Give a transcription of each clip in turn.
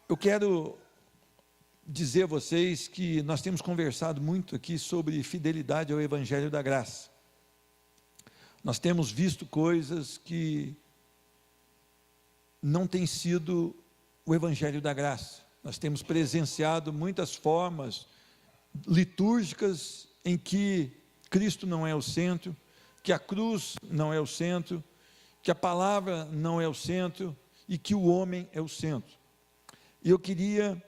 Eu quero dizer a vocês que nós temos conversado muito aqui sobre fidelidade ao Evangelho da Graça. Nós temos visto coisas que não têm sido o Evangelho da Graça. Nós temos presenciado muitas formas litúrgicas em que Cristo não é o centro, que a cruz não é o centro, que a palavra não é o centro e que o homem é o centro. E eu queria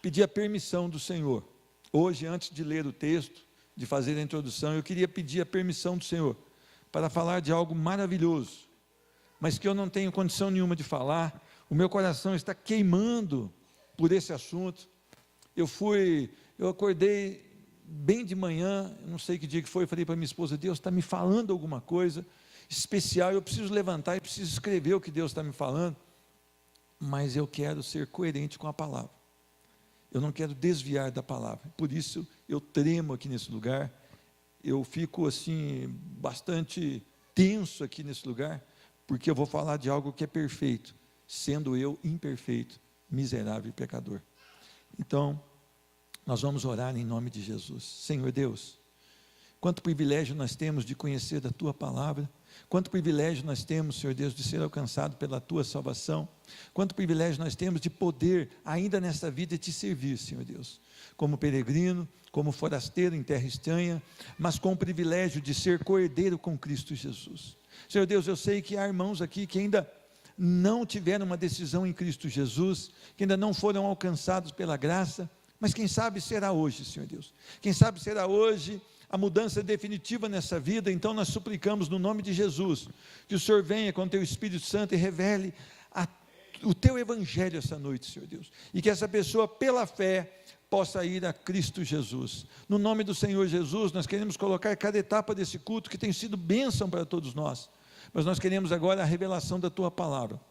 pedir a permissão do Senhor. Hoje, antes de ler o texto, de fazer a introdução, eu queria pedir a permissão do Senhor para falar de algo maravilhoso, mas que eu não tenho condição nenhuma de falar. O meu coração está queimando por esse assunto. Eu acordei bem de manhã, não sei que dia que foi, eu falei para minha esposa: Deus está me falando alguma coisa especial, eu preciso levantar e preciso escrever o que Deus está me falando, mas eu quero ser coerente com a palavra, eu não quero desviar da palavra, por isso eu tremo aqui nesse lugar, eu fico assim, bastante tenso aqui nesse lugar, porque eu vou falar de algo que é perfeito, sendo eu imperfeito, miserável e pecador. Então, nós vamos orar em nome de Jesus. Senhor Deus, quanto privilégio nós temos de conhecer da Tua palavra, quanto privilégio nós temos, Senhor Deus, de ser alcançado pela Tua salvação, quanto privilégio nós temos de poder, ainda nesta vida, Te servir, Senhor Deus, como peregrino, como forasteiro em terra estranha, mas com o privilégio de ser co-herdeiro com Cristo Jesus. Senhor Deus, eu sei que há irmãos aqui que ainda não tiveram uma decisão em Cristo Jesus, que ainda não foram alcançados pela graça, mas quem sabe será hoje, Senhor Deus, quem sabe será hoje a mudança definitiva nessa vida. Então nós suplicamos no nome de Jesus, que o Senhor venha com o Teu Espírito Santo e revele o Teu Evangelho essa noite, Senhor Deus, e que essa pessoa pela fé possa ir a Cristo Jesus. No nome do Senhor Jesus, nós queremos colocar cada etapa desse culto, que tem sido bênção para todos nós, mas nós queremos agora a revelação da Tua palavra.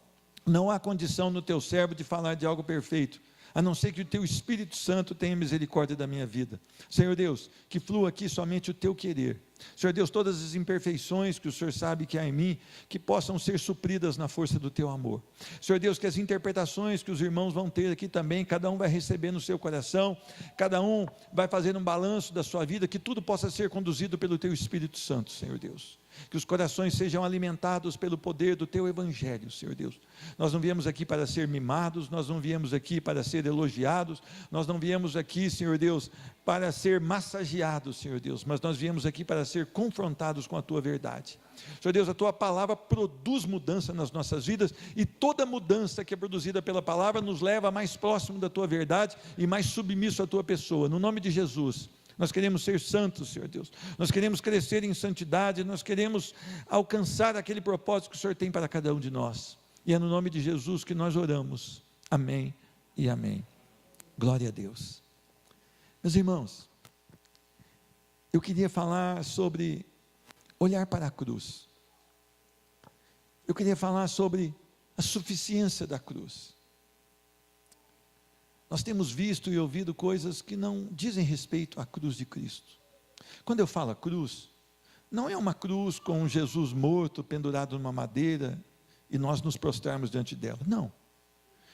Não há condição no Teu servo de falar de algo perfeito, a não ser que o Teu Espírito Santo tenha misericórdia da minha vida. Senhor Deus, que flua aqui somente o Teu querer. Senhor Deus, todas as imperfeições que o Senhor sabe que há em mim, que possam ser supridas na força do Teu amor. Senhor Deus, que as interpretações que os irmãos vão ter aqui também, cada um vai receber no seu coração, cada um vai fazer um balanço da sua vida, que tudo possa ser conduzido pelo Teu Espírito Santo, Senhor Deus. Que os corações sejam alimentados pelo poder do Teu Evangelho, Senhor Deus. Nós não viemos aqui para ser mimados, nós não viemos aqui para ser elogiados, nós não viemos aqui, Senhor Deus, para ser massageados, Senhor Deus, mas nós viemos aqui para ser confrontados com a Tua verdade. Senhor Deus, a Tua palavra produz mudança nas nossas vidas, e toda mudança que é produzida pela palavra nos leva mais próximo da Tua verdade e mais submisso à Tua pessoa. No nome de Jesus, nós queremos ser santos, Senhor Deus, nós queremos crescer em santidade, nós queremos alcançar aquele propósito que o Senhor tem para cada um de nós, e é no nome de Jesus que nós oramos, amém e amém. Glória a Deus. Meus irmãos, eu queria falar sobre olhar para a cruz, eu queria falar sobre a suficiência da cruz. Nós temos visto e ouvido coisas que não dizem respeito à cruz de Cristo. Quando eu falo cruz, não é uma cruz com Jesus morto, pendurado numa madeira, e nós nos prostrarmos diante dela, não.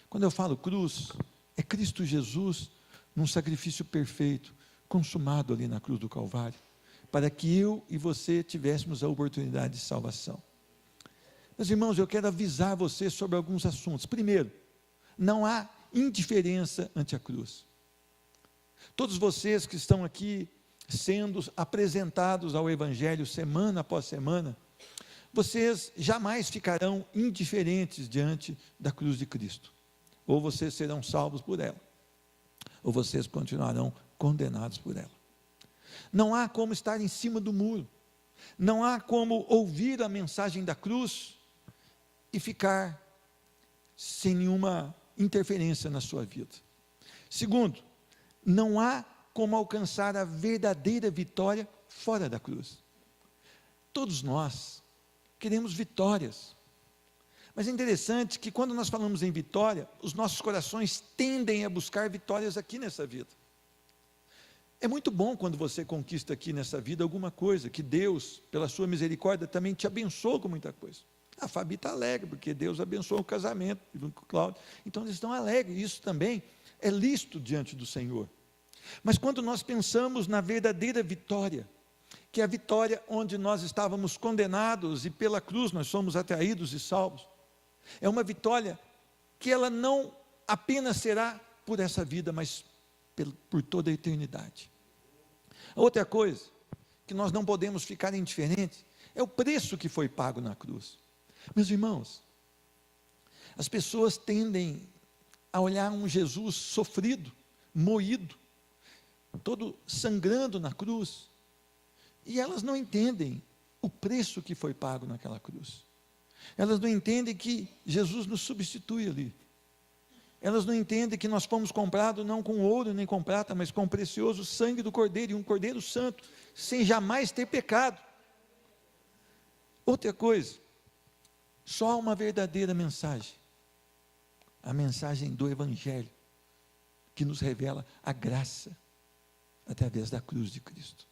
Quando eu falo cruz, é Cristo Jesus, num sacrifício perfeito, consumado ali na cruz do Calvário, para que eu e você tivéssemos a oportunidade de salvação. Meus irmãos, eu quero avisar você sobre alguns assuntos. Primeiro, não há indiferença ante a cruz. Todos vocês que estão aqui sendo apresentados ao Evangelho semana após semana, vocês jamais ficarão indiferentes diante da cruz de Cristo. Ou vocês serão salvos por ela, ou vocês continuarão condenados por ela. Não há como estar em cima do muro, não há como ouvir a mensagem da cruz e ficar sem nenhuma interferência na sua vida. Segundo, não há como alcançar a verdadeira vitória fora da cruz. Todos nós queremos vitórias, mas é interessante que quando nós falamos em vitória, os nossos corações tendem a buscar vitórias aqui nessa vida. É muito bom quando você conquista aqui nessa vida alguma coisa, que Deus, pela sua misericórdia, também te abençoa com muita coisa. A Fabi está alegre, porque Deus abençoou o casamento com o Cláudio. Então eles estão alegres, isso também é lícito diante do Senhor. Mas quando nós pensamos na verdadeira vitória, que é a vitória onde nós estávamos condenados e pela cruz nós somos atraídos e salvos, é uma vitória que ela não apenas será por essa vida, mas por toda a eternidade. A outra coisa, que nós não podemos ficar indiferentes, é o preço que foi pago na cruz. Meus irmãos, as pessoas tendem a olhar um Jesus sofrido, moído, todo sangrando na cruz, e elas não entendem o preço que foi pago naquela cruz. Elas não entendem que Jesus nos substitui ali. Elas não entendem que nós fomos comprados não com ouro nem com prata, mas com o precioso sangue do Cordeiro, e um Cordeiro santo, sem jamais ter pecado. Outra coisa, só há uma verdadeira mensagem, a mensagem do Evangelho, que nos revela a graça, através da cruz de Cristo.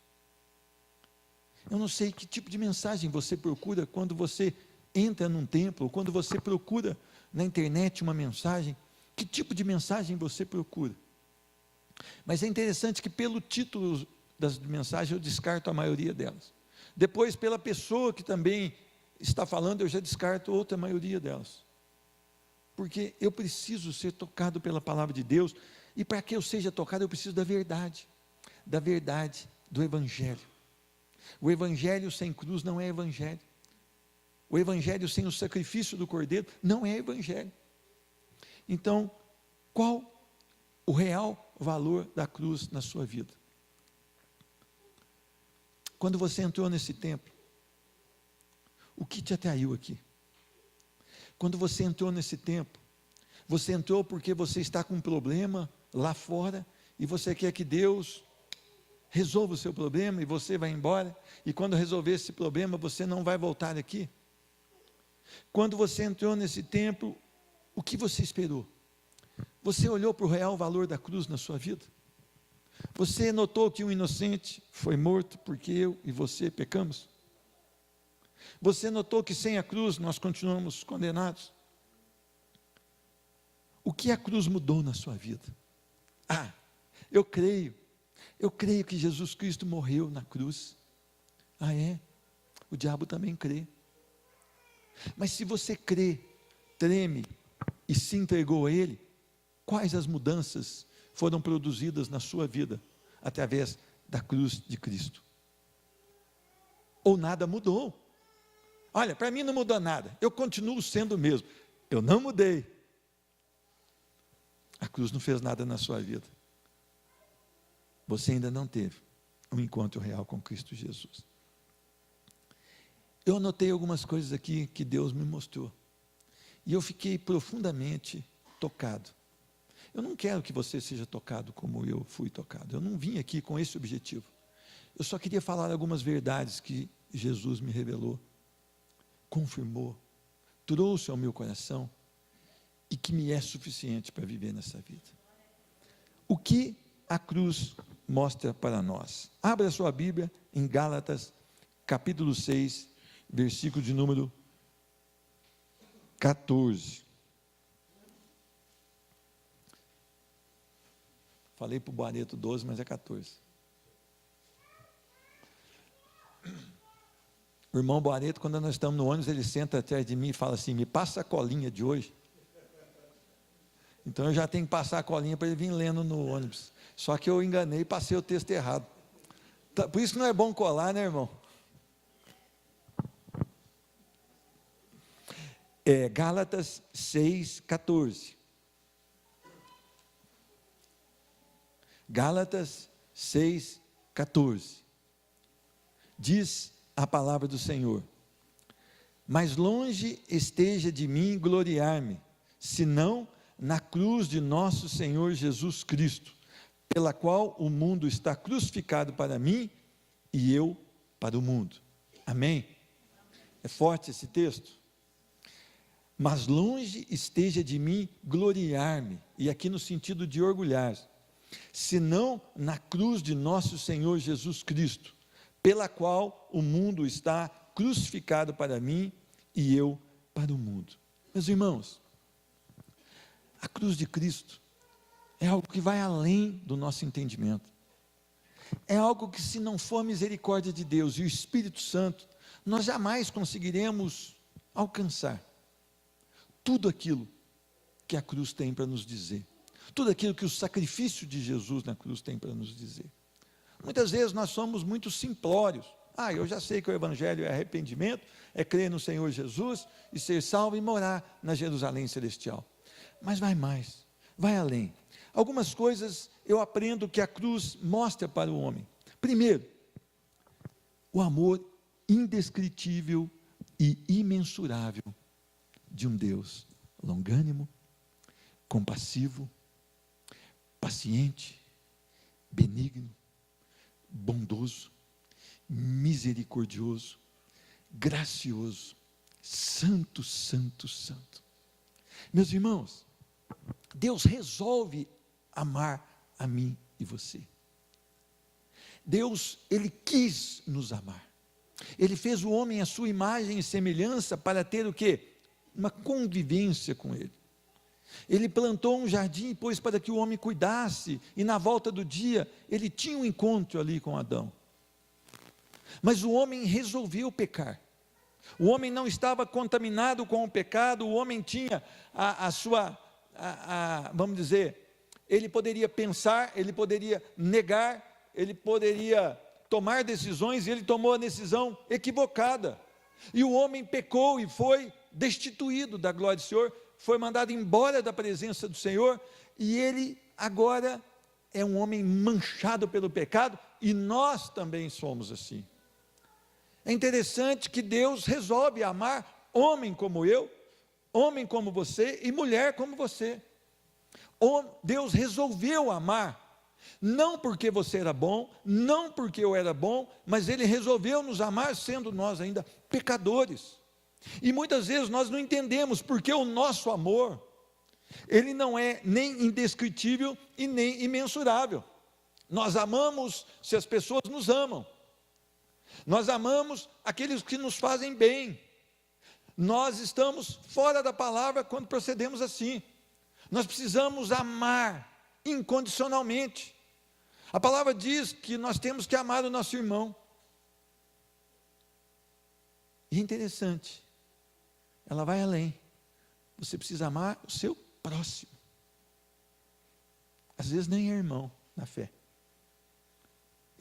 Eu não sei que tipo de mensagem você procura quando você entra num templo, ou quando você procura na internet uma mensagem, que tipo de mensagem você procura? Mas é interessante que pelo título das mensagens eu descarto a maioria delas. Depois, pela pessoa que também está falando, eu já descarto outra maioria delas. Porque eu preciso ser tocado pela palavra de Deus, e para que eu seja tocado, eu preciso da verdade do Evangelho. O Evangelho sem cruz não é Evangelho. O Evangelho sem o sacrifício do Cordeiro não é Evangelho. Então, qual o real valor da cruz na sua vida? Quando você entrou nesse templo, o que te atraiu aqui? Quando você entrou nesse templo, você entrou porque você está com um problema lá fora, e você quer que Deus resolva o seu problema, e você vai embora, e quando resolver esse problema, você não vai voltar aqui? Quando você entrou nesse templo, o que você esperou? Você olhou para o real valor da cruz na sua vida? Você notou que um inocente foi morto porque eu e você pecamos? Você notou que sem a cruz nós continuamos condenados? O que a cruz mudou na sua vida? Eu creio que Jesus Cristo morreu na cruz. O diabo também crê. Mas se você crê, treme e se entregou a Ele, quais as mudanças foram produzidas na sua vida através da cruz de Cristo? Ou nada mudou? Olha, para mim não mudou nada, eu continuo sendo o mesmo. Eu não mudei. A cruz não fez nada na sua vida. Você ainda não teve um encontro real com Cristo Jesus. Eu anotei algumas coisas aqui que Deus me mostrou, e eu fiquei profundamente tocado. Eu não quero que você seja tocado como eu fui tocado. Eu não vim aqui com esse objetivo. Eu só queria falar algumas verdades que Jesus me revelou, confirmou, trouxe ao meu coração, e que me é suficiente para viver nessa vida. O que a cruz mostra para nós? Abra sua Bíblia em Gálatas, capítulo 6, versículo de número 14. Falei para o Barreto 12, mas é 14. O irmão Barreto, quando nós estamos no ônibus, ele senta atrás de mim e fala assim: me passa a colinha de hoje. Então eu já tenho que passar a colinha para ele vir lendo no ônibus. Só que eu enganei e passei o texto errado. Por isso que não é bom colar, né, irmão? Gálatas 6, 14. Gálatas 6, 14. Diz a palavra do Senhor: mas longe esteja de mim gloriar-me, senão na cruz de nosso Senhor Jesus Cristo, pela qual o mundo está crucificado para mim e eu para o mundo. Amém? É forte esse texto. Mas longe esteja de mim gloriar-me, e aqui no sentido de orgulhar, senão na cruz de nosso Senhor Jesus Cristo, pela qual o mundo está crucificado para mim e eu para o mundo. Meus irmãos, a cruz de Cristo é algo que vai além do nosso entendimento. É algo que, se não for a misericórdia de Deus e o Espírito Santo, nós jamais conseguiremos alcançar tudo aquilo que a cruz tem para nos dizer, tudo aquilo que o sacrifício de Jesus na cruz tem para nos dizer. Muitas vezes nós somos muito simplórios. Eu já sei que o Evangelho é arrependimento, é crer no Senhor Jesus e ser salvo e morar na Jerusalém celestial. Mas vai mais, vai além. Algumas coisas eu aprendo que a cruz mostra para o homem. Primeiro, o amor indescritível e imensurável de um Deus longânimo, compassivo, paciente, benigno, bondoso, misericordioso, gracioso, santo, santo, santo. Meus irmãos, Deus resolve amar a mim e você. Deus, Ele quis nos amar. Ele fez o homem à sua imagem e semelhança para ter o quê? Uma convivência com Ele. Ele plantou um jardim e pôs para que o homem cuidasse, e na volta do dia, ele tinha um encontro ali com Adão. Mas o homem resolveu pecar. O homem não estava contaminado com o pecado, o homem tinha vamos dizer, ele poderia pensar, ele poderia negar, ele poderia tomar decisões, e ele tomou a decisão equivocada. E o homem pecou e foi destituído da glória do Senhor, foi mandado embora da presença do Senhor, e ele agora é um homem manchado pelo pecado, e nós também somos assim. É interessante que Deus resolve amar homem como eu, homem como você e mulher como você. Deus resolveu amar, não porque você era bom, não porque eu era bom, mas Ele resolveu nos amar sendo nós ainda pecadores. E muitas vezes nós não entendemos porque o nosso amor, ele não é nem indescritível e nem imensurável. Nós amamos se as pessoas nos amam. Nós amamos aqueles que nos fazem bem. Nós estamos fora da palavra quando procedemos assim. Nós precisamos amar incondicionalmente. A palavra diz que nós temos que amar o nosso irmão. E é interessante, ela vai além. Você precisa amar o seu próximo. Às vezes nem é irmão na fé.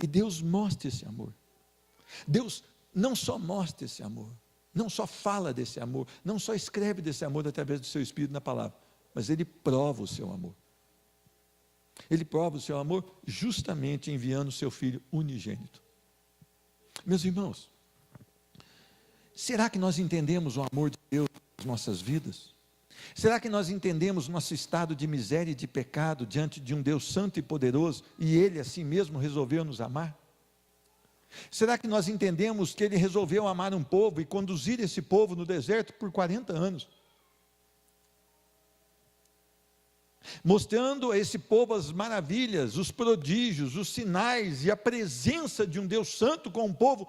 E Deus mostra esse amor. Deus não só mostra esse amor, não só fala desse amor, não só escreve desse amor através do seu Espírito na palavra, mas Ele prova o seu amor. Ele prova o seu amor justamente enviando o seu Filho unigênito. Meus irmãos, será que nós entendemos o amor de Deus nas nossas vidas? Será que nós entendemos nosso estado de miséria e de pecado diante de um Deus santo e poderoso, e Ele assim mesmo resolveu nos amar? Será que nós entendemos que Ele resolveu amar um povo e conduzir esse povo no deserto por 40 anos? Mostrando a esse povo as maravilhas, os prodígios, os sinais e a presença de um Deus santo com um povo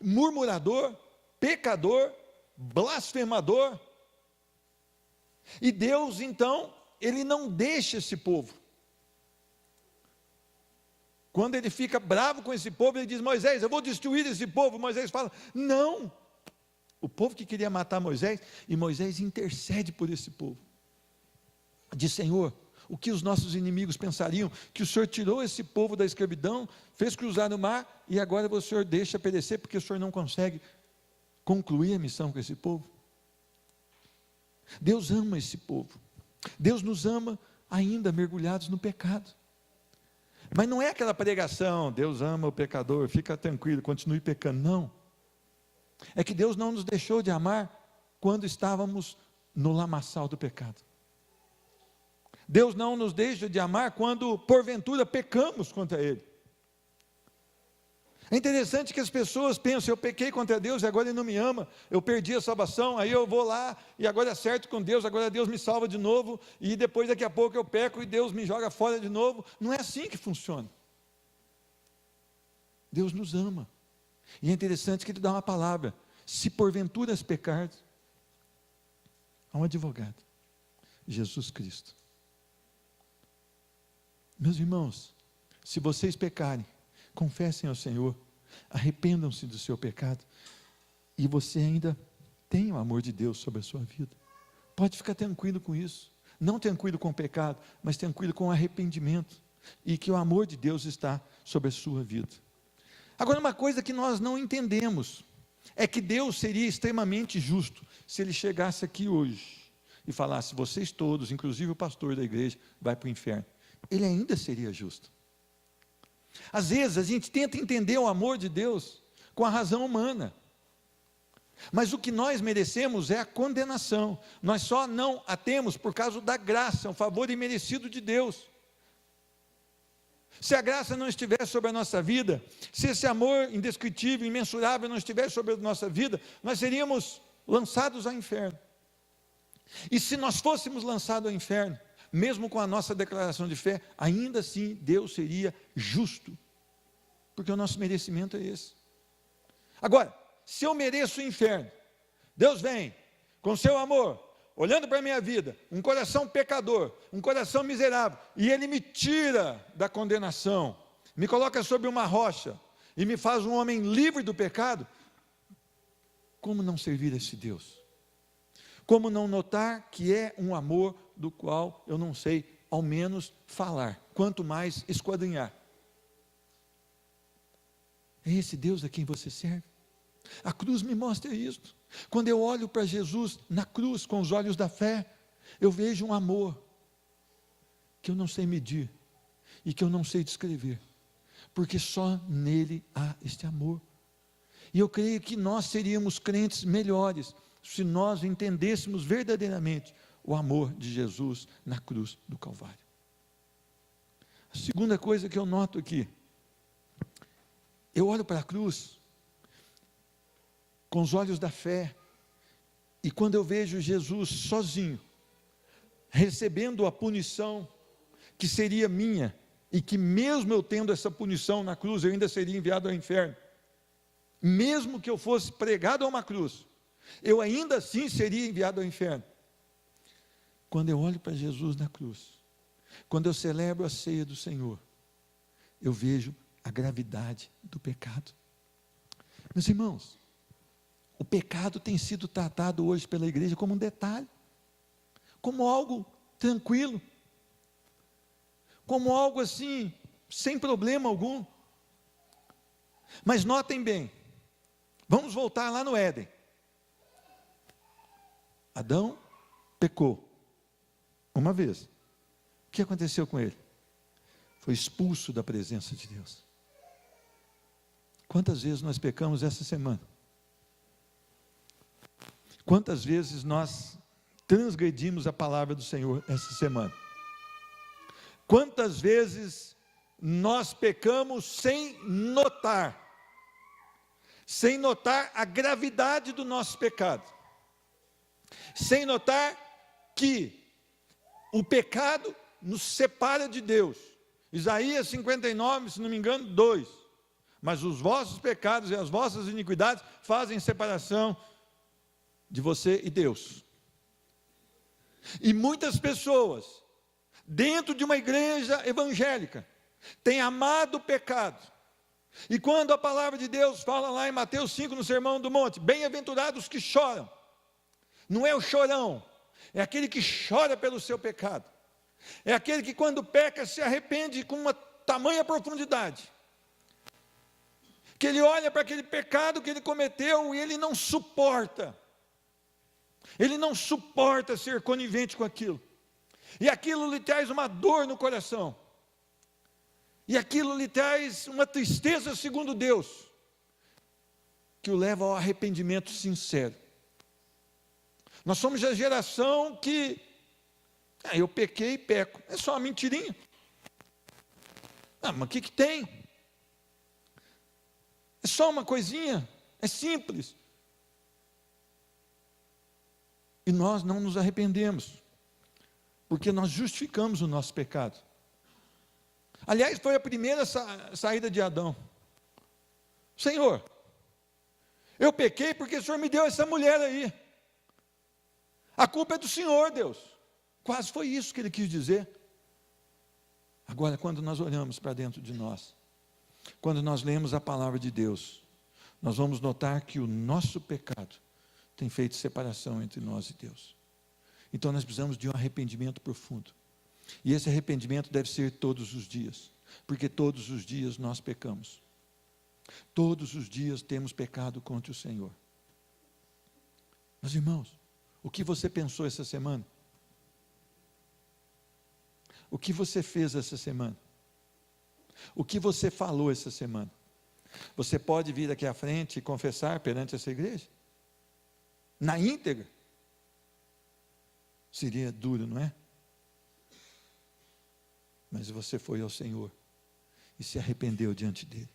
murmurador, pecador, blasfemador. E Deus então, Ele não deixa esse povo. Quando Ele fica bravo com esse povo, Ele diz: Moisés, eu vou destruir esse povo. Moisés fala: não. O povo que queria matar Moisés, e Moisés intercede por esse povo. Diz: Senhor, o que os nossos inimigos pensariam? Que o Senhor tirou esse povo da escravidão, fez cruzar o mar, e agora o Senhor deixa perecer, porque o Senhor não consegue concluir a missão com esse povo. Deus ama esse povo. Deus nos ama ainda mergulhados no pecado. Mas não é aquela pregação: Deus ama o pecador, fica tranquilo, continue pecando. Não. É que Deus não nos deixou de amar quando estávamos no lamaçal do pecado. Deus não nos deixa de amar quando porventura pecamos contra Ele. É interessante que as pessoas pensam: eu pequei contra Deus e agora Ele não me ama, eu perdi a salvação, aí eu vou lá e agora acerto com Deus, agora Deus me salva de novo, e depois daqui a pouco eu peco e Deus me joga fora de novo. Não é assim que funciona. Deus nos ama, e é interessante que Ele dá uma palavra: se porventura pecares, Há um advogado, Jesus Cristo. Meus irmãos, se vocês pecarem, confessem ao Senhor, arrependam-se do seu pecado, e você ainda tem o amor de Deus sobre a sua vida. Pode ficar tranquilo com isso. Não tranquilo com o pecado, mas tranquilo com o arrependimento, e que o amor de Deus está sobre a sua vida. Agora, uma coisa que nós não entendemos, é que Deus seria extremamente justo, se Ele chegasse aqui hoje, e falasse, vocês todos, inclusive o pastor da igreja, vai para o inferno. Ele ainda seria justo. Às vezes a gente tenta entender o amor de Deus com a razão humana, mas o que nós merecemos é a condenação. Nós só não a temos por causa da graça, um favor imerecido de Deus. Se a graça não estiver sobre a nossa vida, se esse amor indescritível, imensurável não estiver sobre a nossa vida, nós seríamos lançados ao inferno. E se nós fôssemos lançados ao inferno, mesmo com a nossa declaração de fé, ainda assim Deus seria justo, porque o nosso merecimento é esse. Agora, se eu mereço o inferno, Deus vem com seu amor, olhando para a minha vida, um coração pecador, um coração miserável, e Ele me tira da condenação, me coloca sobre uma rocha, e me faz um homem livre do pecado, como não servir a esse Deus? Como não notar que é um amor do qual eu não sei, ao menos, falar, quanto mais esquadrinhar? É esse Deus a quem você serve? A cruz me mostra isso. Quando eu olho para Jesus na cruz, com os olhos da fé, eu vejo um amor, que eu não sei medir, e que eu não sei descrever, porque só nele há este amor. E eu creio que nós seríamos crentes melhores, se nós entendêssemos verdadeiramente o amor de Jesus na cruz do Calvário. A segunda coisa que eu noto aqui, eu olho para a cruz, com os olhos da fé, e quando eu vejo Jesus sozinho, recebendo a punição que seria minha, e que mesmo eu tendo essa punição na cruz, eu ainda seria enviado ao inferno, mesmo que eu fosse pregado a uma cruz, eu ainda assim seria enviado ao inferno. Quando eu olho para Jesus na cruz, quando eu celebro a ceia do Senhor, eu vejo a gravidade do pecado. Meus irmãos, o pecado tem sido tratado hoje pela igreja como um detalhe, como algo tranquilo, como algo assim, sem problema algum. Mas notem bem, vamos voltar lá no Éden. Adão pecou uma vez. O que aconteceu com ele? Foi expulso da presença de Deus. Quantas vezes nós pecamos essa semana? Quantas vezes nós transgredimos a palavra do Senhor essa semana? Quantas vezes nós pecamos sem notar a gravidade do nosso pecado, sem notar que o pecado nos separa de Deus. Isaías 59, se não me engano, 2, mas os vossos pecados e as vossas iniquidades fazem separação de você e Deus. E muitas pessoas, dentro de uma igreja evangélica, têm amado o pecado, e quando a palavra de Deus fala lá em Mateus 5, no Sermão do Monte, bem-aventurados que choram, não é o chorão, é aquele que chora pelo seu pecado, é aquele que quando peca se arrepende com uma tamanha profundidade, que ele olha para aquele pecado que ele cometeu e ele não suporta ser conivente com aquilo, e aquilo lhe traz uma dor no coração, e aquilo lhe traz uma tristeza segundo Deus, que o leva ao arrependimento sincero. Nós somos a geração que, eu pequei e peco, é só uma mentirinha. Mas o que tem? É só uma coisinha, é simples. E nós não nos arrependemos, porque nós justificamos o nosso pecado. Aliás, foi a primeira saída de Adão. Senhor, eu pequei porque o Senhor me deu essa mulher aí. A culpa é do Senhor, Deus. Quase foi isso que ele quis dizer. Agora, quando nós olhamos para dentro de nós, quando nós lemos a palavra de Deus, nós vamos notar que o nosso pecado tem feito separação entre nós e Deus. Então nós precisamos de um arrependimento profundo. E esse arrependimento deve ser todos os dias, porque todos os dias nós pecamos. Todos os dias temos pecado contra o Senhor. Meus irmãos, o que você pensou essa semana? O que você fez essa semana? O que você falou essa semana? Você pode vir aqui à frente e confessar perante essa igreja? Na íntegra? Seria duro, não é? Mas você foi ao Senhor e se arrependeu diante dele.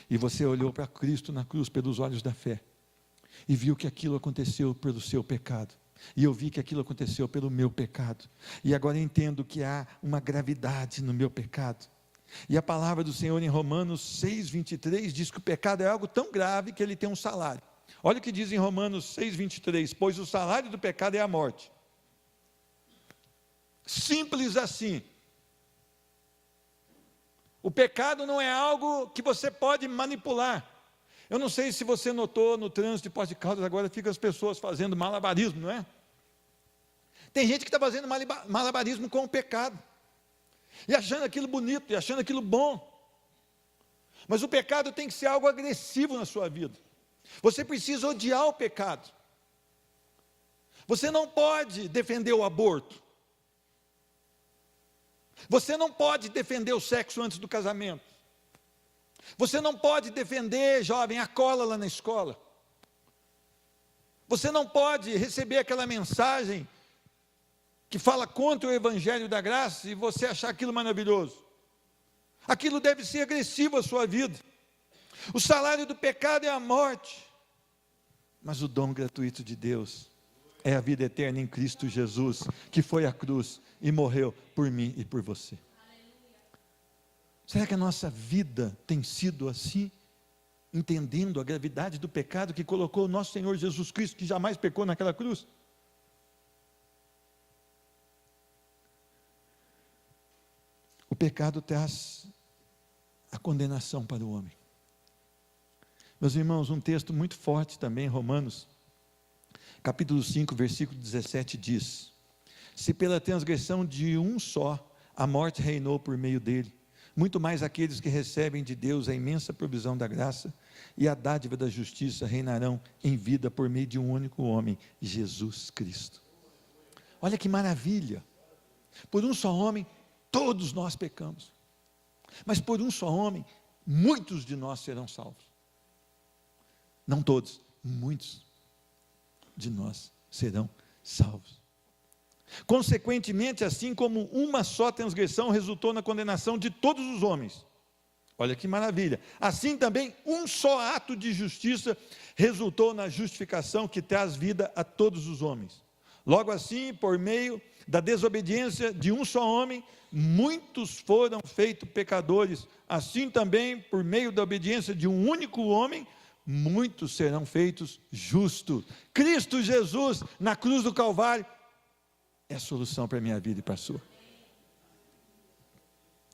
E você olhou para Cristo na cruz pelos olhos da fé e viu que aquilo aconteceu pelo seu pecado. E eu vi que aquilo aconteceu pelo meu pecado. E agora eu entendo que há uma gravidade no meu pecado. E a palavra do Senhor em Romanos 6:23 diz que o pecado é algo tão grave que ele tem um salário. Olha o que diz em Romanos 6:23: pois o salário do pecado é a morte. Simples assim. O pecado não é algo que você pode manipular. Eu não sei se você notou no trânsito de Poços de Caldas, agora ficam as pessoas fazendo malabarismo, não é? Tem gente que está fazendo malabarismo com o pecado, e achando aquilo bonito, e achando aquilo bom. Mas o pecado tem que ser algo agressivo na sua vida. Você precisa odiar o pecado. Você não pode defender o aborto. Você não pode defender o sexo antes do casamento. Você não pode defender, jovem, a cola lá na escola. Você não pode receber aquela mensagem que fala contra o Evangelho da Graça e você achar aquilo maravilhoso. Aquilo deve ser agressivo à sua vida. O salário do pecado é a morte, mas o dom gratuito de Deus é a vida eterna em Cristo Jesus, que foi à cruz e morreu por mim e por você. Será que a nossa vida tem sido assim? Entendendo a gravidade do pecado que colocou o nosso Senhor Jesus Cristo, que jamais pecou, naquela cruz? O pecado traz a condenação para o homem. Meus irmãos, um texto muito forte também, Romanos, capítulo 5, versículo 17 diz: se pela transgressão de um só a morte reinou por meio dele, muito mais aqueles que recebem de Deus a imensa provisão da graça e a dádiva da justiça reinarão em vida por meio de um único homem, Jesus Cristo. Olha que maravilha! Por um só homem todos nós pecamos, mas por um só homem muitos de nós serão salvos. Não todos, muitos de nós serão salvos. Consequentemente, assim como uma só transgressão resultou na condenação de todos os homens, olha que maravilha, assim também um só ato de justiça resultou na justificação que traz vida a todos os homens. Logo assim, por meio da desobediência de um só homem, muitos foram feitos pecadores, assim também por meio da obediência de um único homem, muitos serão feitos justos. Cristo Jesus, na cruz do Calvário, é a solução para a minha vida e para a sua.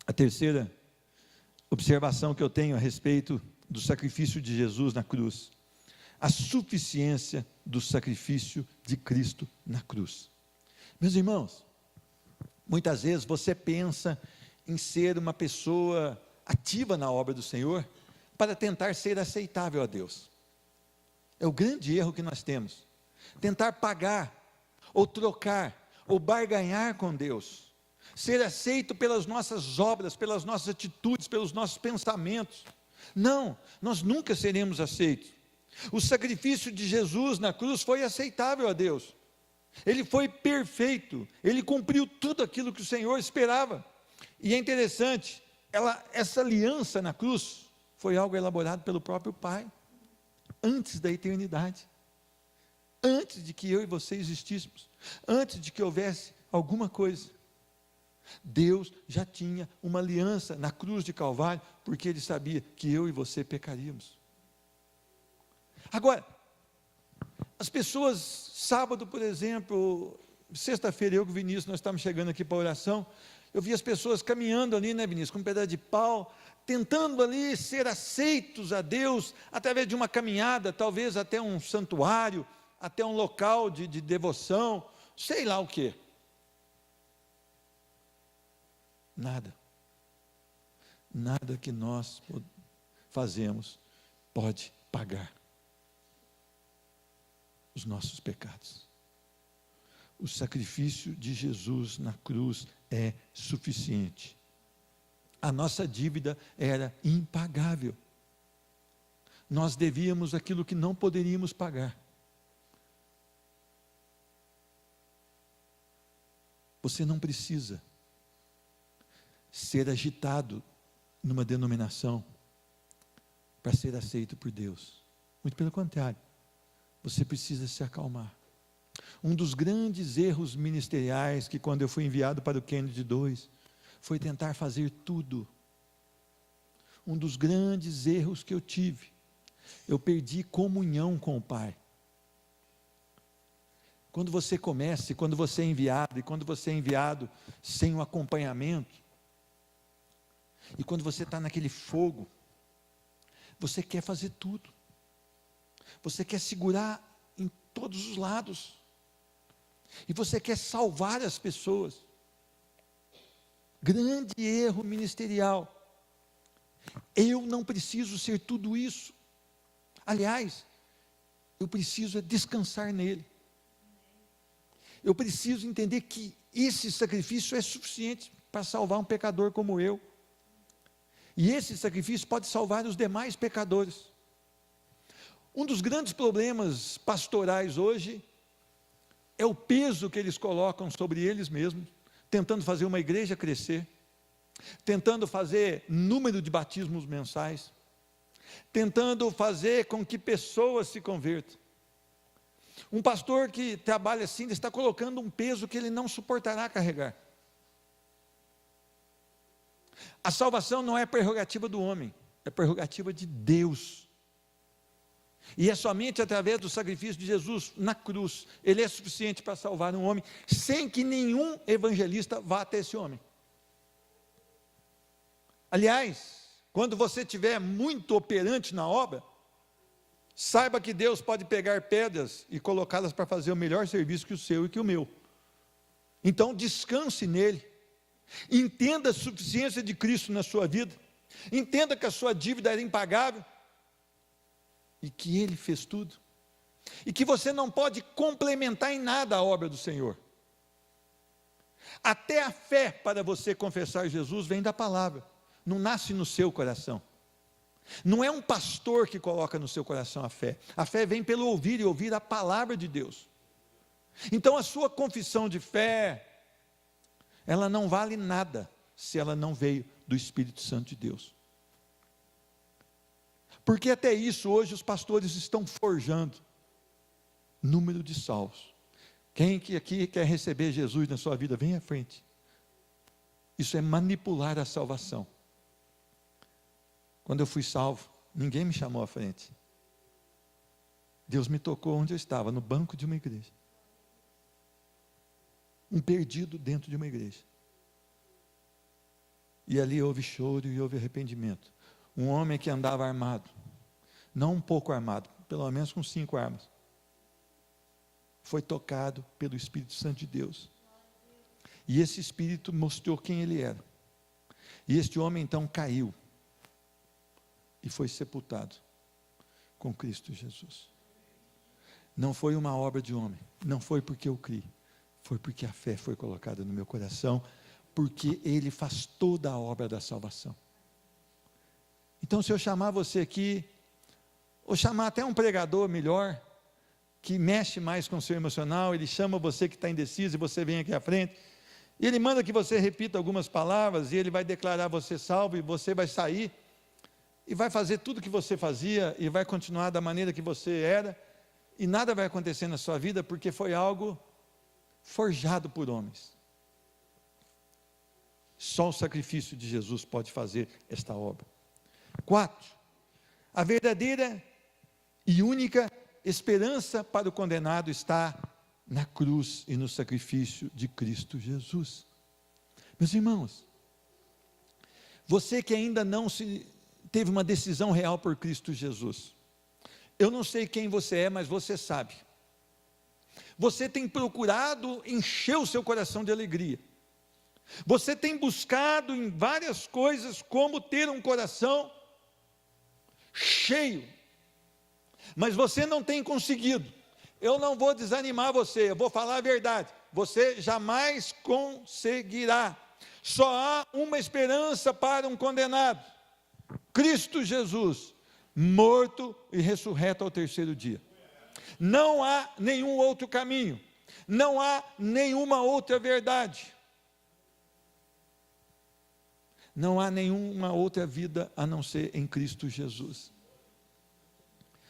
A terceira observação que eu tenho a respeito do sacrifício de Jesus na cruz: a suficiência do sacrifício de Cristo na cruz. Meus irmãos, muitas vezes você pensa em ser uma pessoa ativa na obra do Senhor para tentar ser aceitável a Deus. É o grande erro que nós temos: tentar pagar, ou trocar, ou barganhar com Deus, ser aceito pelas nossas obras, pelas nossas atitudes, pelos nossos pensamentos. Não, nós nunca seremos aceitos. O sacrifício de Jesus na cruz foi aceitável a Deus. Ele foi perfeito, ele cumpriu tudo aquilo que o Senhor esperava. E é interessante, essa aliança na cruz foi algo elaborado pelo próprio Pai, antes da eternidade, antes de que eu e você existíssemos, antes de que houvesse alguma coisa. Deus já tinha uma aliança na cruz de Calvário, porque Ele sabia que eu e você pecaríamos. Agora, As pessoas, sábado, por exemplo, sexta-feira, eu e o Vinícius, nós estamos chegando aqui para a oração, eu vi as pessoas caminhando ali, né, Vinícius, com um pedaço de pau, tentando ali ser aceitos a Deus, através de uma caminhada, talvez até um santuário, até um local de devoção, sei lá o quê. Nada que nós fazemos pode pagar os nossos pecados. O sacrifício de Jesus na cruz é suficiente. A nossa dívida era impagável. Nós devíamos aquilo que não poderíamos pagar. Você não precisa ser agitado numa denominação para ser aceito por Deus. Muito pelo contrário, você precisa se acalmar. Um dos grandes erros ministeriais que quando eu fui enviado para o Kennedy 2, foi tentar fazer tudo. Um dos grandes erros que eu tive, eu perdi comunhão com o Pai. Quando você começa, quando você é enviado, e quando você é enviado sem o acompanhamento, e quando você está naquele fogo, você quer fazer tudo, você quer segurar em todos os lados, e você quer salvar as pessoas. Grande erro ministerial. Eu não preciso ser tudo isso. Aliás, eu preciso descansar nele. Eu preciso entender que esse sacrifício é suficiente para salvar um pecador como eu. E esse sacrifício pode salvar os demais pecadores. Um dos grandes problemas pastorais hoje é o peso que eles colocam sobre eles mesmos, tentando fazer uma igreja crescer, tentando fazer número de batismos mensais, tentando fazer com que pessoas se convertam. Um pastor que trabalha assim, ele está colocando um peso que ele não suportará carregar. A salvação não é prerrogativa do homem, é prerrogativa de Deus. E é somente através do sacrifício de Jesus na cruz, ele é suficiente para salvar um homem, sem que nenhum evangelista vá até esse homem. Aliás, quando você estiver muito operante na obra, saiba que Deus pode pegar pedras e colocá-las para fazer o melhor serviço que o seu e que o meu. Então descanse nele, entenda a suficiência de Cristo na sua vida, entenda que a sua dívida era impagável, e que Ele fez tudo, e que você não pode complementar em nada a obra do Senhor. Até a fé para você confessar Jesus vem da palavra, não nasce no seu coração. Não é um pastor que coloca no seu coração a fé vem pelo ouvir e ouvir a palavra de Deus. Então a sua confissão de fé, ela não vale nada, se ela não veio do Espírito Santo de Deus. Porque até isso, hoje os pastores estão forjando número de salvos. Quem que aqui quer receber Jesus na sua vida, vem à frente. Isso é manipular a salvação. Quando eu fui salvo, ninguém me chamou à frente. Deus me tocou onde eu estava, no banco de uma igreja. Um perdido dentro de uma igreja. E ali houve choro e houve arrependimento. Um homem que andava armado, não um pouco armado, pelo menos com 5 armas, foi tocado pelo Espírito Santo de Deus, e esse Espírito mostrou quem ele era, e este homem então caiu, e foi sepultado com Cristo Jesus. Não foi uma obra de homem, não foi porque eu criei, foi porque a fé foi colocada no meu coração, porque Ele faz toda a obra da salvação. Então, se eu chamar você aqui, ou chamar até um pregador melhor, que mexe mais com o seu emocional, ele chama você que está indeciso, e você vem aqui à frente, e ele manda que você repita algumas palavras, e ele vai declarar você salvo, e você vai sair, e vai fazer tudo que você fazia, e vai continuar da maneira que você era, e nada vai acontecer na sua vida, porque foi algo forjado por homens. Só o sacrifício de Jesus pode fazer esta obra. 4, a verdadeira e única esperança para o condenado está na cruz e no sacrifício de Cristo Jesus. Meus irmãos, você que ainda não teve uma decisão real por Cristo Jesus, eu não sei quem você é, mas você sabe. Você tem procurado encher o seu coração de alegria. Você tem buscado em várias coisas como ter um coração cheio, mas você não tem conseguido. Eu não vou desanimar você, eu vou falar a verdade, você jamais conseguirá. Só há uma esperança para um condenado: Cristo Jesus, morto e ressurreto ao terceiro dia. Não há nenhum outro caminho, não há nenhuma outra verdade, não há nenhuma outra vida a não ser em Cristo Jesus.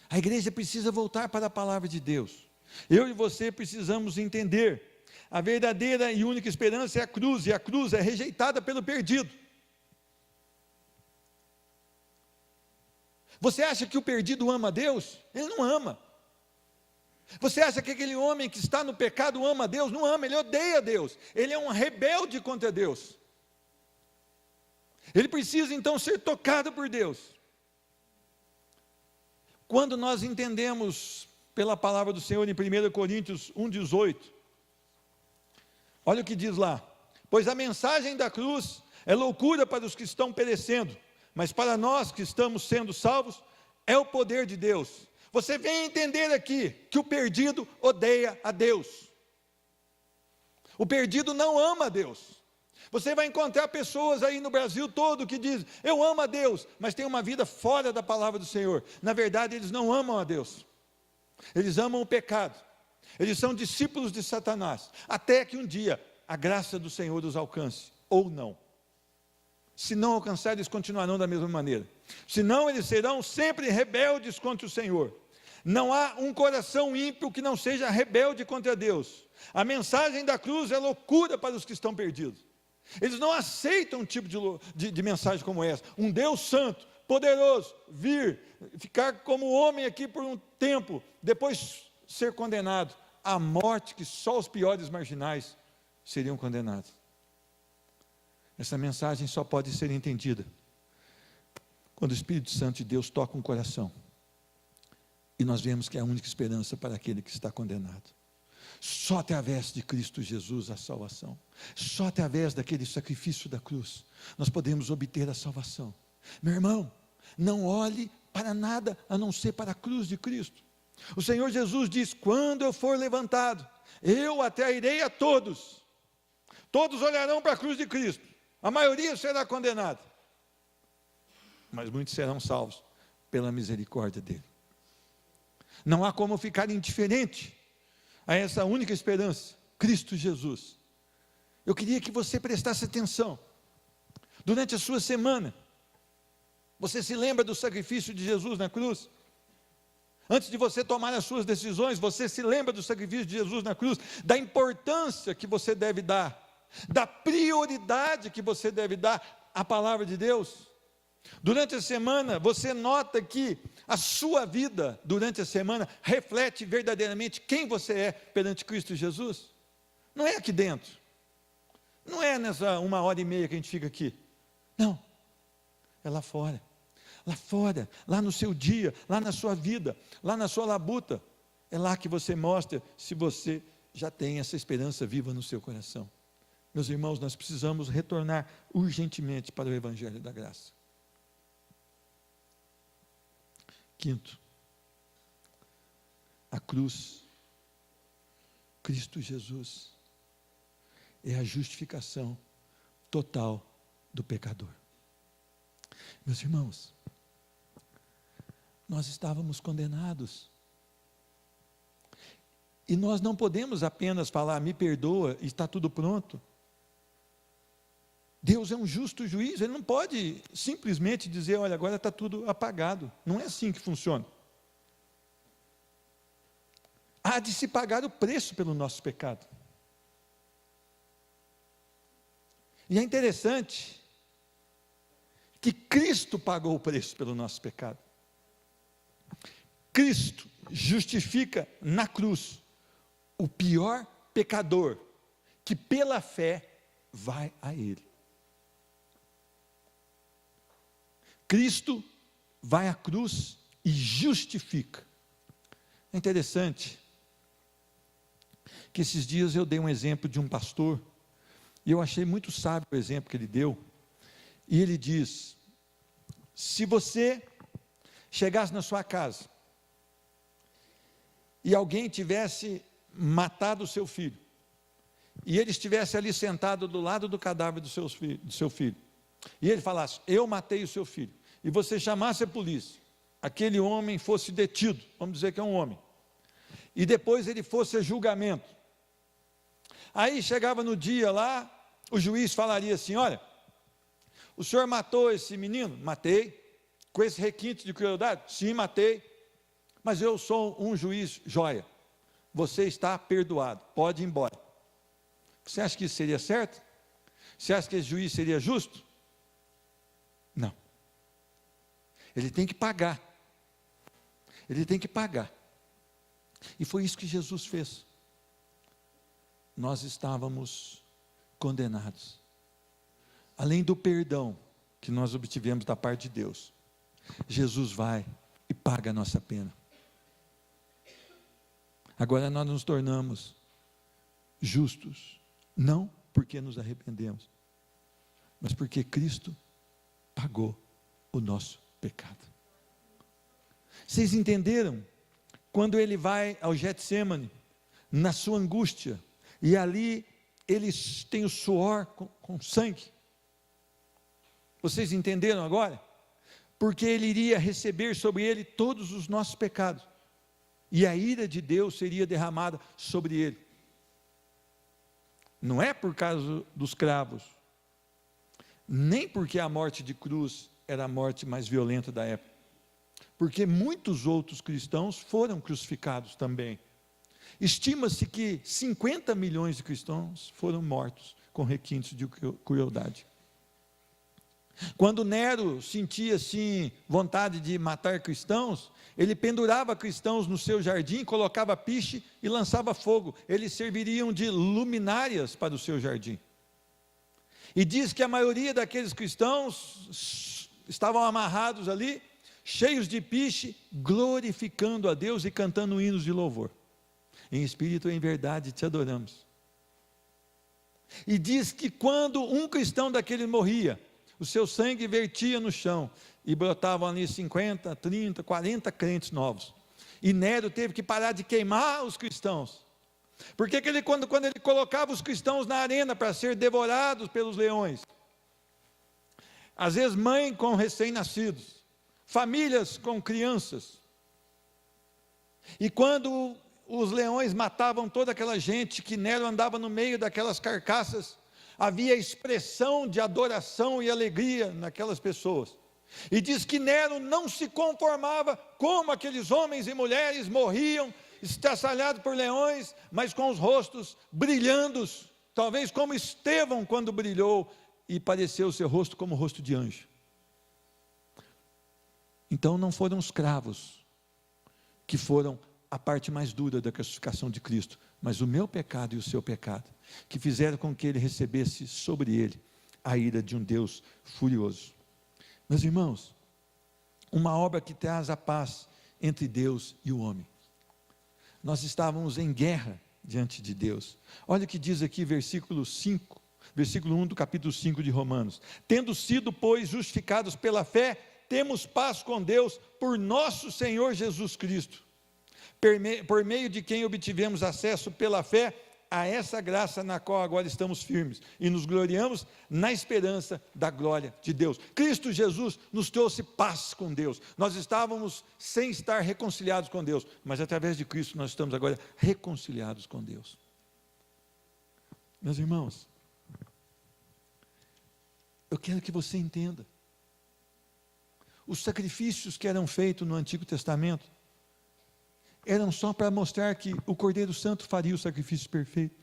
A igreja precisa voltar para a palavra de Deus. Eu e você precisamos entender: a verdadeira e única esperança é a cruz, e a cruz é rejeitada pelo perdido. Você acha que o perdido ama a Deus? Ele não ama. Você acha que aquele homem que está no pecado ama a Deus? Não ama, ele odeia a Deus. Ele é um rebelde contra Deus. Ele precisa então ser tocado por Deus. Quando nós entendemos pela palavra do Senhor em 1 Coríntios 1,18, olha o que diz lá: pois a mensagem da cruz é loucura para os que estão perecendo, mas para nós que estamos sendo salvos, é o poder de Deus. Você vem entender aqui que o perdido odeia a Deus. O perdido não ama a Deus. Você vai encontrar pessoas aí no Brasil todo que dizem: eu amo a Deus, mas tem uma vida fora da palavra do Senhor. Na verdade, eles não amam a Deus. Eles amam o pecado. Eles são discípulos de Satanás, até que um dia a graça do Senhor os alcance, ou não. Se não alcançar, eles continuarão da mesma maneira. Senão, eles serão sempre rebeldes contra o Senhor. Não há um coração ímpio que não seja rebelde contra Deus. A mensagem da cruz é loucura para os que estão perdidos. Eles não aceitam um tipo de mensagem como essa. Um Deus santo, poderoso, vir, ficar como homem aqui por um tempo, depois ser condenado à morte, que só os piores marginais seriam condenados. Essa mensagem só pode ser entendida quando o Espírito Santo de Deus toca um coração e nós vemos que é a única esperança para aquele que está condenado. Só através de Cristo Jesus a salvação, só através daquele sacrifício da cruz nós podemos obter a salvação. Meu irmão, não olhe para nada a não ser para a cruz de Cristo. O Senhor Jesus diz: quando eu for levantado, eu atrairei a todos. Todos olharão para a cruz de Cristo. A maioria será condenada, mas muitos serão salvos pela misericórdia dele. Não há como ficar indiferente a essa única esperança, Cristo Jesus. Eu queria que você prestasse atenção. Durante a sua semana, você se lembra do sacrifício de Jesus na cruz? Antes de você tomar as suas decisões, você se lembra do sacrifício de Jesus na cruz, da importância que você deve dar, da prioridade que você deve dar à palavra de Deus? Durante a semana, você nota que a sua vida, durante a semana, reflete verdadeiramente quem você é perante Cristo Jesus? Não é aqui dentro, não é nessa 1h30 que a gente fica aqui, não, é lá fora. Lá fora, lá no seu dia, lá na sua vida, lá na sua labuta, é lá que você mostra se você já tem essa esperança viva no seu coração. Meus irmãos, nós precisamos retornar urgentemente para o Evangelho da Graça. Quinto, a cruz, Cristo Jesus, é a justificação total do pecador. Meus irmãos, nós estávamos condenados, e nós não podemos apenas falar: me perdoa e está tudo pronto. Deus é um justo juiz, Ele não pode simplesmente dizer: olha, agora está tudo apagado. Não é assim que funciona. Há de se pagar o preço pelo nosso pecado. E é interessante que Cristo pagou o preço pelo nosso pecado. Cristo justifica na cruz o pior pecador que pela fé vai a Ele. Cristo vai à cruz e justifica. É interessante que esses dias eu dei um exemplo de um pastor, e eu achei muito sábio o exemplo que ele deu, e ele diz: se você chegasse na sua casa, e alguém tivesse matado o seu filho, e ele estivesse ali sentado do lado do cadáver do seu filho, e ele falasse: eu matei o seu filho, e você chamasse a polícia, aquele homem fosse detido, vamos dizer que é um homem, e depois ele fosse a julgamento, aí chegava no dia lá, o juiz falaria assim: olha, o senhor matou esse menino? Matei. Com esse requinte de crueldade? Sim, matei. Mas eu sou um juiz joia. Você está perdoado, pode ir embora. Você acha que isso seria certo? Você acha que esse juiz seria justo? Não. Ele tem que pagar. Ele tem que pagar. E foi isso que Jesus fez. Nós estávamos condenados. Além do perdão que nós obtivemos da parte de Deus, Jesus vai e paga a nossa pena. Agora nós nos tornamos justos, não porque nos arrependemos, mas porque Cristo pagou o nosso pecado. Vocês entenderam? Quando ele vai ao Getsêmani, na sua angústia, e ali ele tem o suor com sangue. Vocês entenderam agora? Porque ele iria receber sobre ele todos os nossos pecados, e a ira de Deus seria derramada sobre ele. Não é por causa dos cravos, nem porque a morte de cruz era a morte mais violenta da época, porque muitos outros cristãos foram crucificados também. Estima-se que 50 milhões de cristãos foram mortos com requintes de crueldade. Quando Nero sentia assim vontade de matar cristãos, ele pendurava cristãos no seu jardim, colocava piche e lançava fogo. Eles serviriam de luminárias para o seu jardim. E diz que a maioria daqueles cristãos estavam amarrados ali, cheios de piche, glorificando a Deus e cantando hinos de louvor. Em espírito e em verdade te adoramos. E diz que quando um cristão daquele morria, o seu sangue vertia no chão, e brotavam ali 50, 30, 40 crentes novos, e Nero teve que parar de queimar os cristãos, porque quando ele colocava os cristãos na arena, para ser devorados pelos leões, às vezes mãe com recém-nascidos, famílias com crianças, e quando os leões matavam toda aquela gente, que Nero andava no meio daquelas carcaças, havia expressão de adoração e alegria naquelas pessoas, e diz que Nero não se conformava como aqueles homens e mulheres morriam, estraçalhados por leões, mas com os rostos brilhando, talvez como Estevão quando brilhou, e pareceu seu rosto como o rosto de anjo. Então não foram os cravos que foram a parte mais dura da crucificação de Cristo, mas o meu pecado e o seu pecado, que fizeram com que ele recebesse sobre ele a ira de um Deus furioso. Meus irmãos, uma obra que traz a paz entre Deus e o homem. Nós estávamos em guerra diante de Deus. Olha o que diz aqui versículo 5, versículo 1 do capítulo 5 de Romanos: tendo sido, pois, justificados pela fé, temos paz com Deus por nosso Senhor Jesus Cristo, por meio de quem obtivemos acesso pela fé a essa graça na qual agora estamos firmes, e nos gloriamos na esperança da glória de Deus. Cristo Jesus nos trouxe paz com Deus. Nós estávamos sem estar reconciliados com Deus, mas através de Cristo nós estamos agora reconciliados com Deus. Meus irmãos, eu quero que você entenda, os sacrifícios que eram feitos no Antigo Testamento, eram só para mostrar que o Cordeiro Santo faria o sacrifício perfeito.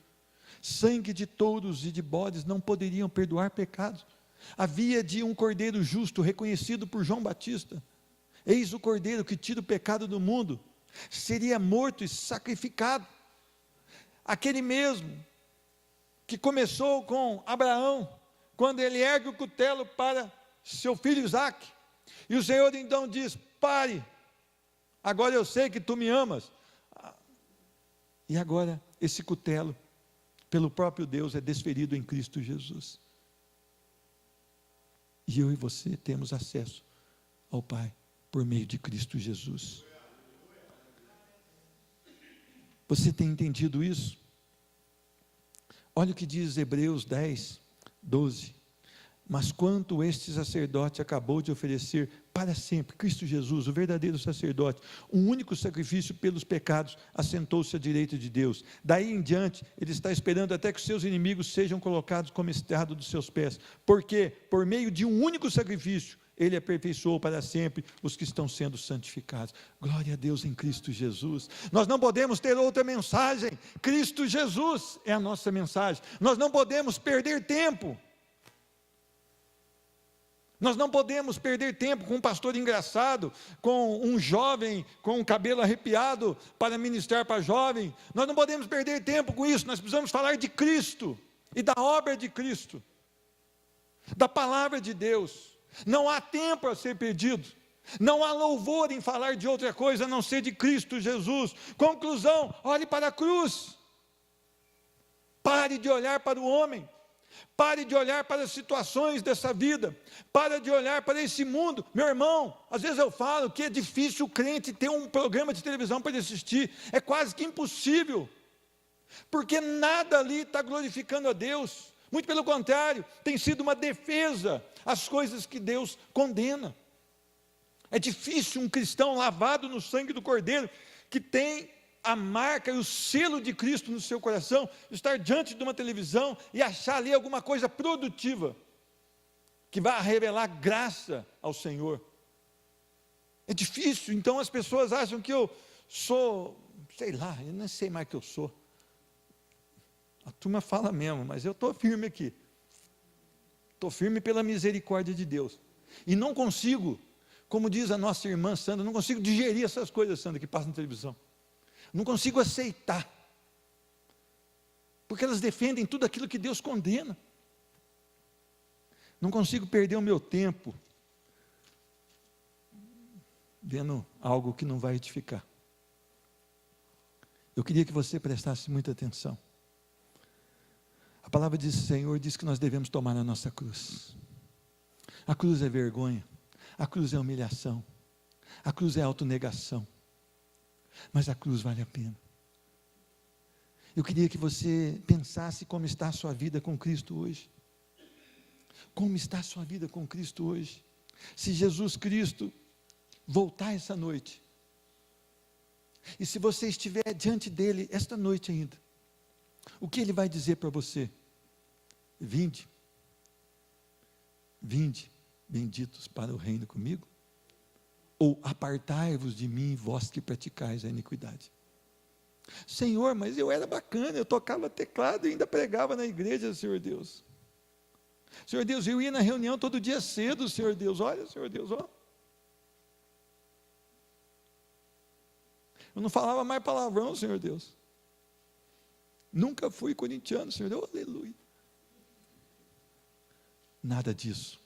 Sangue de touros e de bodes não poderiam perdoar pecados. Havia de um Cordeiro justo, reconhecido por João Batista. Eis o Cordeiro que tira o pecado do mundo. Seria morto e sacrificado. Aquele mesmo que começou com Abraão, quando ele ergue o cutelo para seu filho Isaque, e o Senhor então diz: pare, agora eu sei que tu me amas. E agora esse cutelo, pelo próprio Deus, é desferido em Cristo Jesus. E eu e você temos acesso ao Pai por meio de Cristo Jesus. Você tem entendido isso? Olha o que diz Hebreus 10, 12. Mas quanto este sacerdote acabou de oferecer para sempre, Cristo Jesus, o verdadeiro sacerdote, um único sacrifício pelos pecados, assentou-se à direita de Deus. Daí em diante, ele está esperando até que os seus inimigos sejam colocados como estrado dos seus pés. Porque, por meio de um único sacrifício, ele aperfeiçoou para sempre os que estão sendo santificados. Glória a Deus em Cristo Jesus. Nós não podemos ter outra mensagem. Cristo Jesus é a nossa mensagem. Nós não podemos perder tempo. Nós não podemos perder tempo com um pastor engraçado, com um jovem com o cabelo arrepiado para ministrar para jovem. Nós não podemos perder tempo com isso. Nós precisamos falar de Cristo e da obra de Cristo, da palavra de Deus. Não há tempo a ser perdido. Não há louvor em falar de outra coisa a não ser de Cristo Jesus. Conclusão: olhe para a cruz. Pare de olhar para o homem. Pare de olhar para as situações dessa vida. Pare de olhar para esse mundo. Meu irmão, às vezes eu falo que é difícil o crente ter um programa de televisão para ele assistir. É quase que impossível. Porque nada ali está glorificando a Deus. Muito pelo contrário, tem sido uma defesa às coisas que Deus condena. É difícil um cristão lavado no sangue do Cordeiro, que tem a marca e o selo de Cristo no seu coração, estar diante de uma televisão e achar ali alguma coisa produtiva, que vai revelar graça ao Senhor. É difícil. Então as pessoas acham que eu sou, sei lá, eu nem sei mais que eu sou. A turma fala mesmo, mas eu estou firme aqui. Estou firme pela misericórdia de Deus. E não consigo, como diz a nossa irmã Sandra, não consigo digerir essas coisas, Sandra, que passam na televisão. Não consigo aceitar. Porque elas defendem tudo aquilo que Deus condena. Não consigo perder o meu tempo vendo algo que não vai edificar. Eu queria que você prestasse muita atenção. A palavra do Senhor diz que nós devemos tomar a nossa cruz. A cruz é vergonha, a cruz é humilhação, a cruz é autonegação, mas a cruz vale a pena. Eu queria que você pensasse como está a sua vida com Cristo hoje. Como está a sua vida com Cristo hoje? Se Jesus Cristo voltar essa noite, e se você estiver diante dele esta noite ainda, o que ele vai dizer para você? Vinde, benditos para o reino comigo? Ou apartai-vos de mim, vós que praticais a iniquidade? Senhor, mas eu era bacana, eu tocava teclado e ainda pregava na igreja, Senhor Deus. Senhor Deus, eu ia na reunião todo dia cedo, Senhor Deus, olha, Senhor Deus, ó. Eu não falava mais palavrão, Senhor Deus. Nunca fui corintiano, Senhor Deus, aleluia. Nada disso.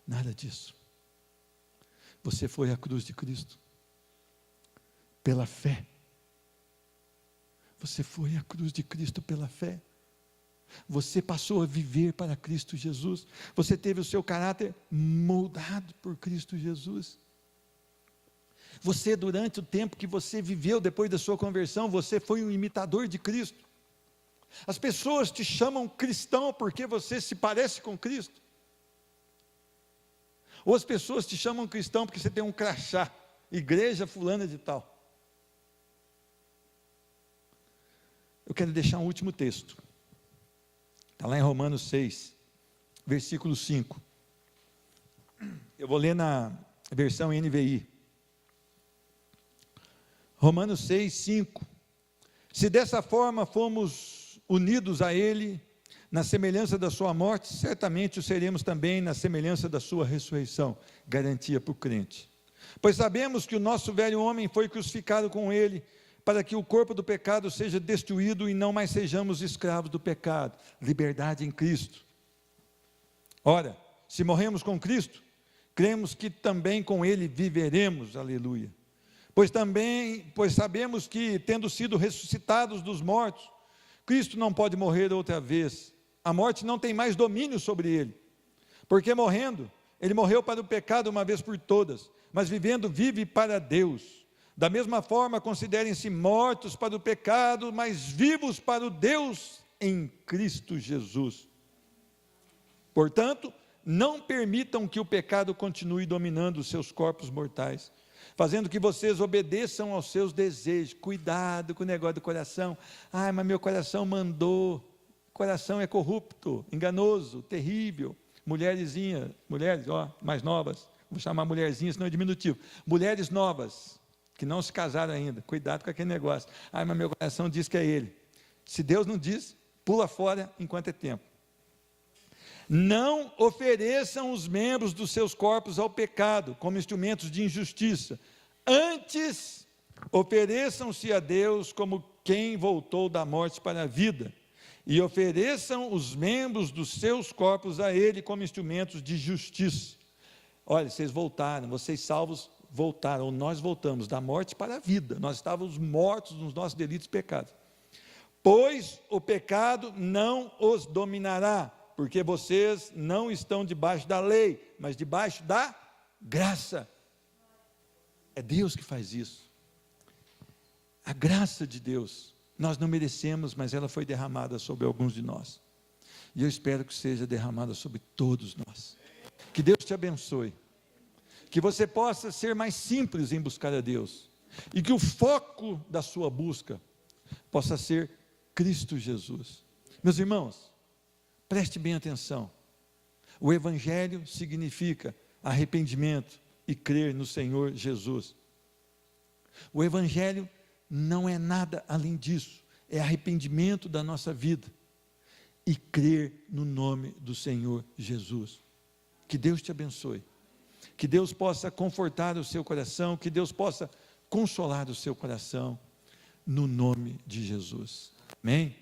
Nada disso. Você foi à cruz de Cristo pela fé. Você foi à cruz de Cristo pela fé. Você passou a viver para Cristo Jesus. Você teve o seu caráter moldado por Cristo Jesus. Você, durante o tempo que você viveu depois da sua conversão, você foi um imitador de Cristo. As pessoas te chamam cristão porque você se parece com Cristo. Ou as pessoas te chamam cristão porque você tem um crachá, igreja fulana de tal. Eu quero deixar um último texto. Está lá em Romanos 6, versículo 5. Eu vou ler na versão NVI. Romanos 6, 5. Se dessa forma fomos unidos a Ele, na semelhança da sua morte, certamente o seremos também na semelhança da sua ressurreição, garantia para o crente. Pois sabemos que o nosso velho homem foi crucificado com ele, para que o corpo do pecado seja destruído e não mais sejamos escravos do pecado, liberdade em Cristo. Ora, se morremos com Cristo, cremos que também com ele viveremos, aleluia. Pois sabemos que, tendo sido ressuscitados dos mortos, Cristo não pode morrer outra vez. A morte não tem mais domínio sobre ele, porque morrendo, ele morreu para o pecado uma vez por todas, mas vivendo, vive para Deus. Da mesma forma, considerem-se mortos para o pecado, mas vivos para o Deus em Cristo Jesus. Portanto, não permitam que o pecado continue dominando os seus corpos mortais, fazendo que vocês obedeçam aos seus desejos. Cuidado com o negócio do coração. Ai, mas meu coração mandou. Coração é corrupto, enganoso, terrível. Mulheres, mais novas, vou chamar mulherzinha, senão é diminutivo. Mulheres novas, que não se casaram ainda, cuidado com aquele negócio. Ai, mas meu coração diz que é ele. Se Deus não diz, pula fora enquanto é tempo. Não ofereçam os membros dos seus corpos ao pecado, como instrumentos de injustiça. Antes, ofereçam-se a Deus como quem voltou da morte para a vida, e ofereçam os membros dos seus corpos a Ele como instrumentos de justiça. Olha, vocês voltaram, vocês salvos voltaram, ou nós voltamos da morte para a vida. Nós estávamos mortos nos nossos delitos e pecados. Pois o pecado não os dominará, porque vocês não estão debaixo da lei, mas debaixo da graça. É Deus que faz isso. A graça de Deus, nós não merecemos, mas ela foi derramada sobre alguns de nós. E eu espero que seja derramada sobre todos nós. Que Deus te abençoe. Que você possa ser mais simples em buscar a Deus. E que o foco da sua busca possa ser Cristo Jesus. Meus irmãos, preste bem atenção. O Evangelho significa arrependimento e crer no Senhor Jesus. O Evangelho não é nada além disso. É arrependimento da nossa vida e crer no nome do Senhor Jesus. Que Deus te abençoe. Que Deus possa confortar o seu coração, que Deus possa consolar o seu coração, no nome de Jesus. Amém?